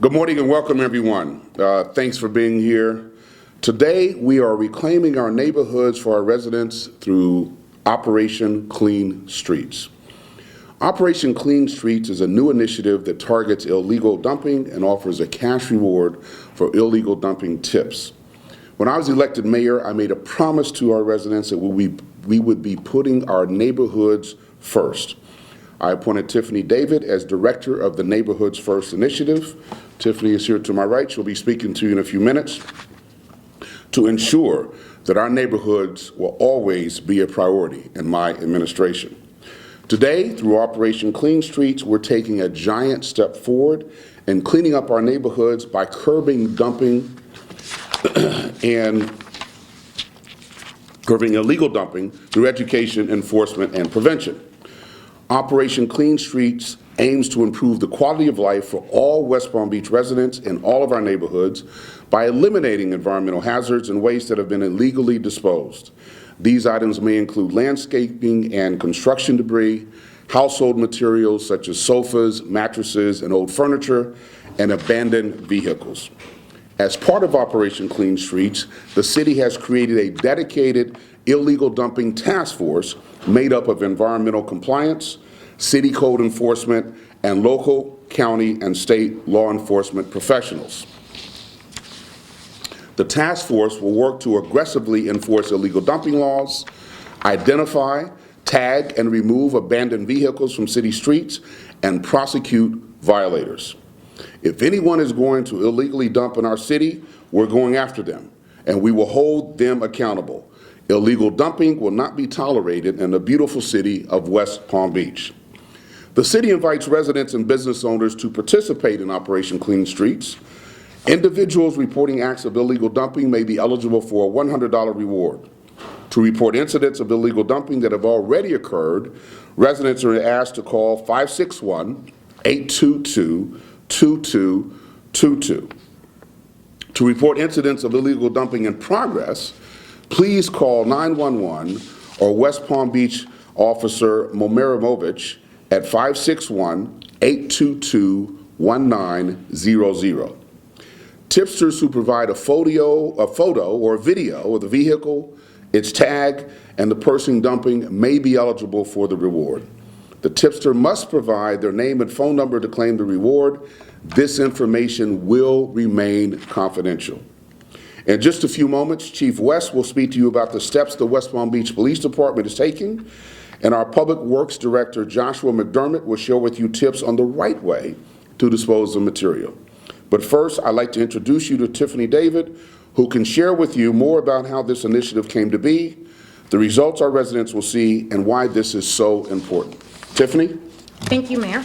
Good morning and welcome, everyone. Thanks for being here. Today, we are reclaiming our neighborhoods for our residents through Operation Clean Streets. Operation Clean Streets is a new initiative that targets illegal dumping and offers a cash reward for illegal dumping tips. When I was elected mayor, I made a promise to our residents that we would be putting our neighborhoods first. I appointed Tiffany David as director of the Neighborhoods First initiative. Tiffany is here to my right. She'll be speaking to you in a few minutes to ensure that our neighborhoods will always be a priority in my administration. Today, through Operation Clean Streets, we're taking a giant step forward in cleaning up our neighborhoods by curbing dumping and curbing illegal dumping through education, enforcement, and prevention. Operation Clean Streets aims to improve the quality of life for all West Palm Beach residents in all of our neighborhoods by eliminating environmental hazards and waste that have been illegally disposed. These items may include landscaping and construction debris, household materials such as sofas, mattresses, and old furniture, and abandoned vehicles. As part of Operation Clean Streets, the city has created a dedicated illegal dumping task force made up of environmental compliance, city code enforcement, and local, county, and state law enforcement professionals. The task force will work to aggressively enforce illegal dumping laws, identify, tag, and remove abandoned vehicles from city streets, and prosecute violators. If anyone is going to illegally dump in our city, we're going after them, and we will hold them accountable. Illegal dumping will not be tolerated in the beautiful city of West Palm Beach. The city invites residents and business owners to participate in Operation Clean Streets. Individuals reporting acts of illegal dumping may be eligible for a $100 reward. To report incidents of illegal dumping that have already occurred, residents are asked to call 561-822-2222. To report incidents of illegal dumping in progress, please call 911 or West Palm Beach Officer Momeramovich at 561-822-1900. Tipsters who provide a photo or video of the vehicle, its tag, and the person dumping may be eligible for the reward. The tipster must provide their name and phone number to claim the reward. This information will remain confidential. In just a few moments, Chief West will speak to you about the steps the West Palm Beach Police Department is taking, and our Public Works Director, Joshua McDermott, will share with you tips on the right way to dispose of material. But first, I'd like to introduce you to Tiffany David, who can share with you more about how this initiative came to be, the results our residents will see, and why this is so important. Tiffany? Thank you, Mayor.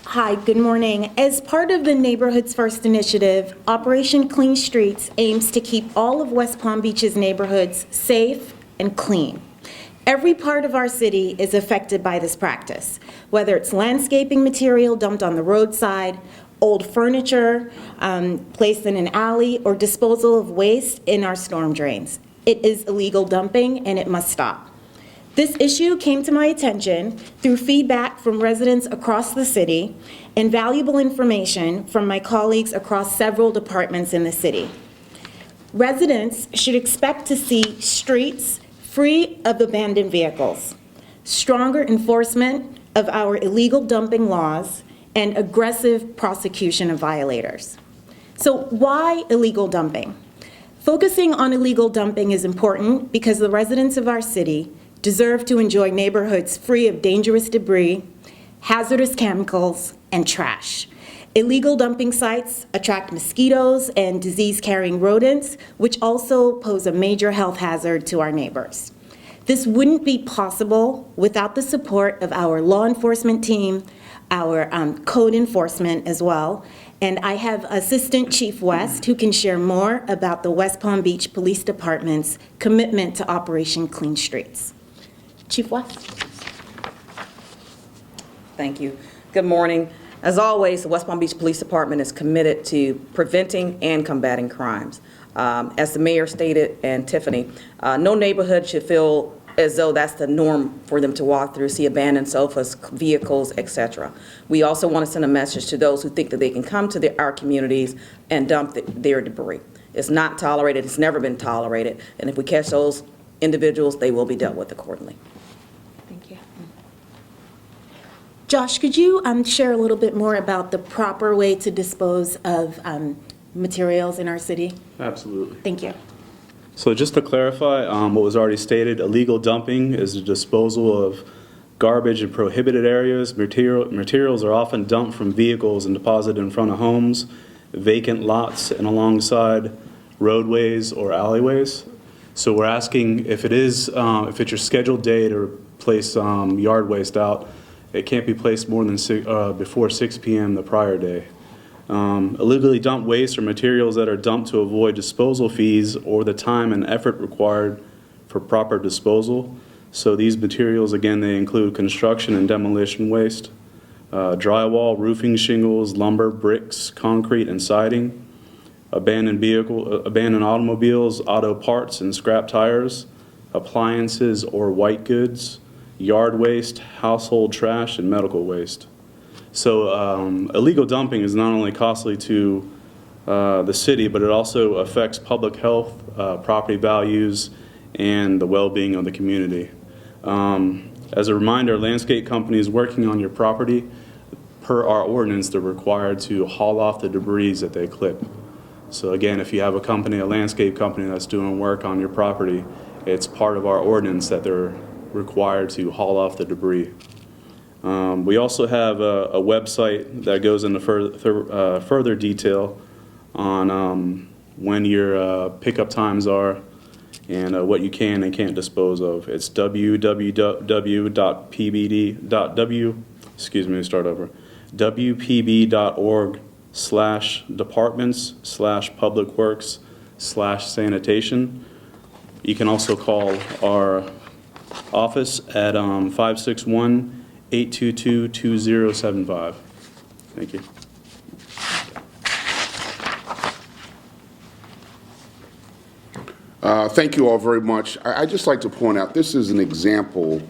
Hi, good morning. As part of the Neighborhoods First initiative, Operation Clean Streets aims to keep all of West Palm Beach's neighborhoods safe and clean. Every part of our city is affected by this practice, whether it's landscaping material dumped on the roadside, old furniture placed in an alley, or disposal of waste in our storm drains. It is illegal dumping and it must stop. This issue came to my attention through feedback from residents across the city and valuable information from my colleagues across several departments in the city. Residents should expect to see streets free of abandoned vehicles, stronger enforcement of our illegal dumping laws, and aggressive prosecution of violators. So why illegal dumping? Focusing on illegal dumping is important because the residents of our city deserve to enjoy neighborhoods free of dangerous debris, hazardous chemicals, and trash. Illegal dumping sites attract mosquitoes and disease-carrying rodents, which also pose a major health hazard to our neighbors. This wouldn't be possible without the support of our law enforcement team, our code enforcement as well, and I have Assistant Chief West who can share more about the West Palm Beach Police Department's commitment to Operation Clean Streets. Chief West. Thank you. Good morning. As always, the West Palm Beach Police Department is committed to preventing and combating crimes. As the mayor stated, and Tiffany, no neighborhood should feel as though that's the norm for them to walk through, see abandoned sofas, vehicles, etc. We also want to send a message to those who think that they can come to our communities and dump their debris. It's not tolerated. It's never been tolerated. And if we catch those individuals, they will be dealt with accordingly. Thank you. Josh, could you share a little bit more about the proper way to dispose of materials in our city? Absolutely. Thank you. So just to clarify what was already stated, illegal dumping is the disposal of garbage in prohibited areas. Materials are often dumped from vehicles and deposited in front of homes, vacant lots, and alongside roadways or alleyways. So we're asking if it's your scheduled day to place yard waste out, it can't be placed more than before 6 p.m. the prior day. Illegally dumped waste are materials that are dumped to avoid disposal fees or the time and effort required for proper disposal. So these materials, again, they include construction and demolition waste, drywall, roofing shingles, lumber, bricks, concrete, and siding, abandoned automobiles, auto parts and scrap tires, appliances or white goods, yard waste, household trash, and medical waste. So illegal dumping is not only costly to the city, but it also affects public health, property values, and the well-being of the community. As a reminder, landscape companies working on your property, per our ordinance, they're required to haul off the debris that they clip. So again, if you have a landscape company that's doing work on your property, it's part of our ordinance that they're required to haul off the debris. We also have a website that goes into further detail on when your pickup times are and what you can and can't dispose of. It's www.pbd.departments/public-works/sanitation. You can also call our office at 561-822-2075. Thank you. Thank you all very much. I'd just like to point out, this is an example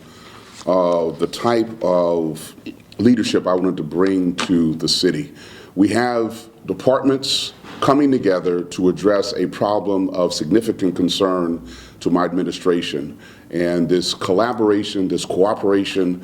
of the type of leadership I wanted to bring to the city. We have departments coming together to address a problem of significant concern to my administration. And this collaboration, this cooperation,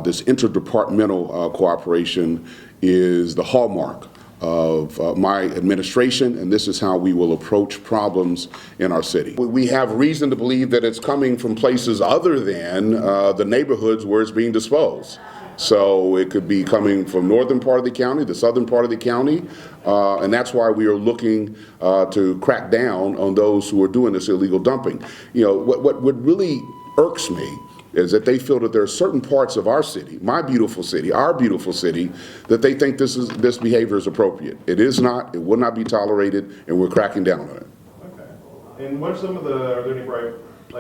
this interdepartmental cooperation is the hallmark of my administration, and this is how we will approach problems in our city. We have reason to believe that it's coming from places other than the neighborhoods where it's being disposed. So it could be coming from northern part of the county, the southern part of the county, and that's why we are looking to crack down on those who are doing this illegal dumping. You know, what really irks me is that they feel that there are certain parts of our city, my beautiful city, our beautiful city, that they think this behavior is appropriate. It is not, it will not be tolerated, and we're cracking down on it. Okay. And what are some of are there any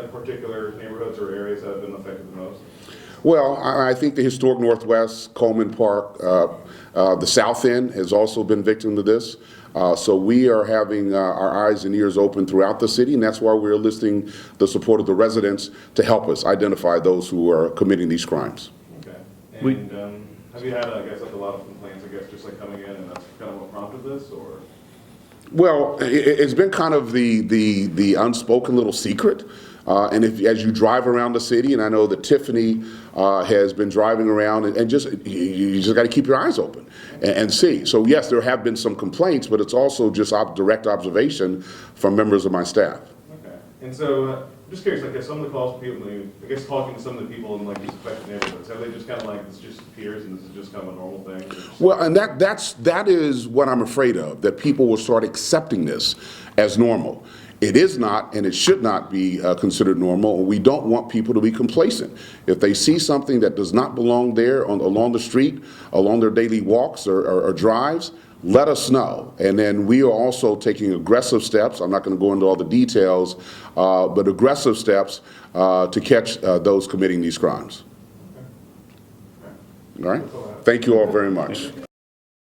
particular neighborhoods or areas that have been affected the most? Well, I think the historic Northwest, Coleman Park, the South End has also been victim to this. So we are having our eyes and ears open throughout the city, and that's why we're enlisting the support of the residents to help us identify those who are committing these crimes. Okay. And have you had, I guess, like a lot of complaints, I guess, just like coming in, and that's kind of what prompted this, or? Well, it's been kind of the unspoken little secret. And as you drive around the city, and I know that Tiffany has been driving around, and you just got to keep your eyes open and see. So yes, there have been some complaints, but it's also just direct observation from members of my staff. Okay. And so, just curious, like, some of the calls from people, I guess talking to some of the people in like these affected neighborhoods, have they just kind of like, this just appears and this is just kind of a normal thing? Well, and that is what I'm afraid of, that people will start accepting this as normal. It is not, and it should not be considered normal. We don't want people to be complacent. If they see something that does not belong there along the street, along their daily walks or drives, let us know. And then we are also taking aggressive steps. I'm not going to go into all the details, but aggressive steps to catch those committing these crimes. Okay. All right? Thank you all very much.